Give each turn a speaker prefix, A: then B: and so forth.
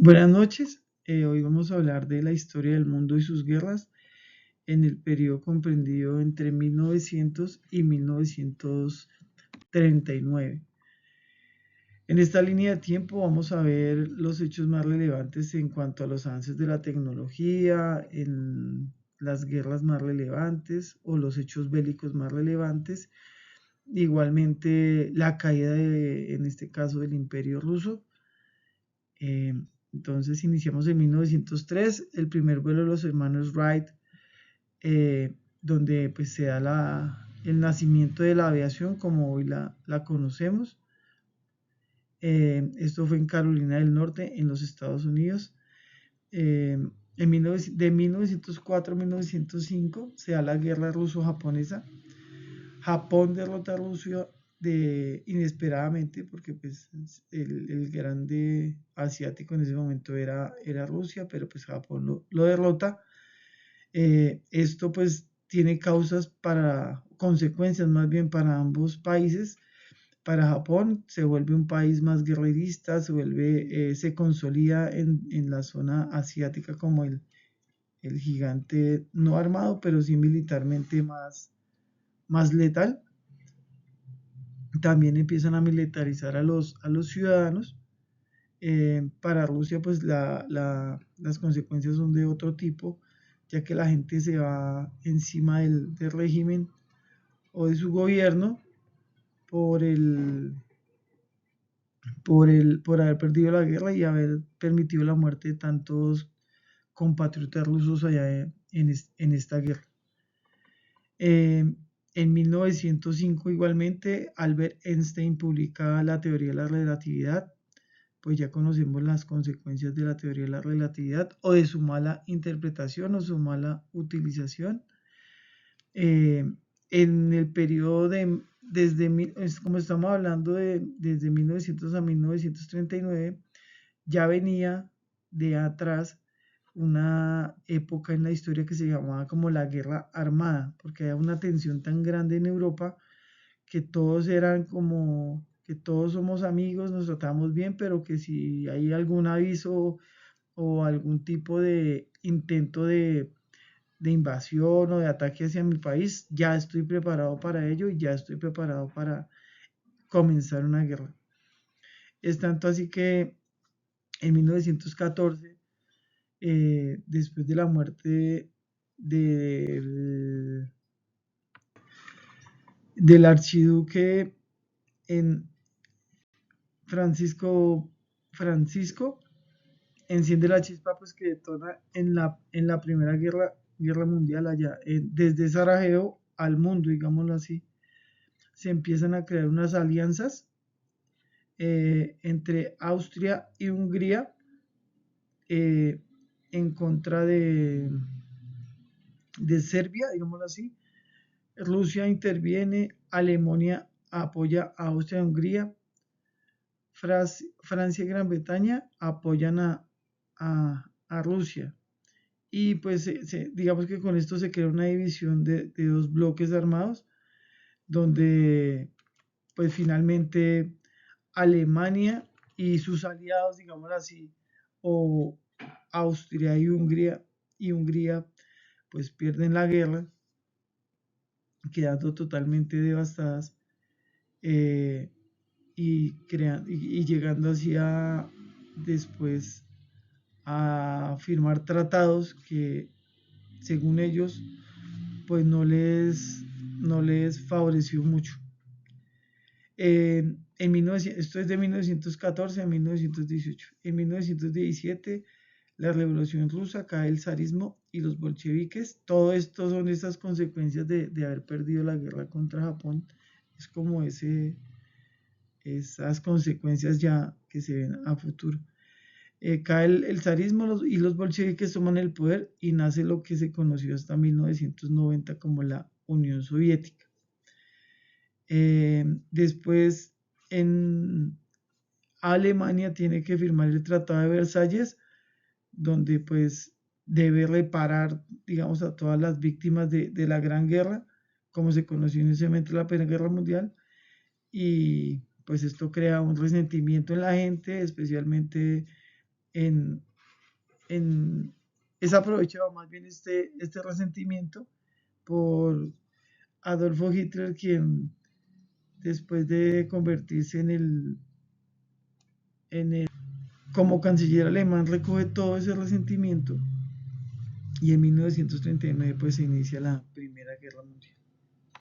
A: Buenas noches. Hoy vamos a hablar de la historia del mundo y sus guerras en el periodo comprendido entre 1900 y 1939. En esta línea de tiempo vamos a ver los hechos más relevantes en cuanto a los avances de la tecnología, en las guerras más relevantes o los hechos bélicos más relevantes. Igualmente la caída en este caso, del Imperio Ruso. Eh, entonces iniciamos en 1903, el primer vuelo de los hermanos Wright, donde pues se da el nacimiento de la aviación como hoy la conocemos. Esto fue en Carolina del Norte, en los Estados Unidos. De 1904 a 1905 se da la guerra ruso-japonesa. Japón derrota a Rusia inesperadamente, porque pues el grande asiático en ese momento era Rusia, pero pues Japón lo derrota. Esto pues tiene consecuencias más bien para ambos países. Para Japón se vuelve un país más guerrerista, se consolida en la zona asiática como el gigante no armado, pero sí militarmente más letal. También empiezan a militarizar a los ciudadanos. Para Rusia, pues las consecuencias son de otro tipo, ya que la gente se va encima del régimen o de su gobierno por por haber perdido la guerra y haber permitido la muerte de tantos compatriotas rusos allá en esta guerra. En 1905 igualmente Albert Einstein publica la teoría de la relatividad. Pues ya conocemos las consecuencias de la teoría de la relatividad o de su mala interpretación o su mala utilización. En el periodo como estamos hablando desde 1900 a 1939, ya venía de atrás una época en la historia que se llamaba como la guerra armada, porque había una tensión tan grande en Europa que todos eran como que todos somos amigos, nos tratamos bien, pero que si hay algún aviso o algún tipo de intento de invasión o de ataque hacia mi país, ya estoy preparado para ello y ya estoy preparado para comenzar una guerra. Es tanto así que en 1914, después de la muerte del, del archiduque en Francisco enciende la chispa pues que detona en la primera guerra mundial allá, desde Sarajevo al mundo, digámoslo así. Se empiezan a crear unas alianzas entre Austria y Hungría, eh, en contra de Serbia, digámoslo así. Rusia interviene, Alemania apoya a Austria y Hungría, Francia y Gran Bretaña apoyan a Rusia. Y pues digamos que con esto se crea una división de dos bloques armados, donde pues finalmente Alemania y sus aliados, digamos así, o Austria y Hungría, pues pierden la guerra, quedando totalmente devastadas, eh, y llegando hacia después a firmar tratados que según ellos pues no les favoreció mucho. Esto es de 1914 a 1918. En 1917 la revolución rusa, cae el zarismo y los bolcheviques. Todo esto son esas consecuencias de haber perdido la guerra contra Japón. Es como esas consecuencias ya que se ven a futuro. Cae el zarismo y los bolcheviques toman el poder y nace lo que se conoció hasta 1990 como la Unión Soviética. Después, en Alemania tiene que firmar el Tratado de Versalles, donde pues debe reparar, digamos, a todas las víctimas de la Gran Guerra, como se conoció inicialmente la Primera Guerra Mundial, y pues esto crea un resentimiento en la gente, especialmente en, es aprovechado más bien este resentimiento por Adolfo Hitler, quien después de convertirse como canciller alemán, recoge todo ese resentimiento y en 1939 pues se inicia la Primera Guerra Mundial.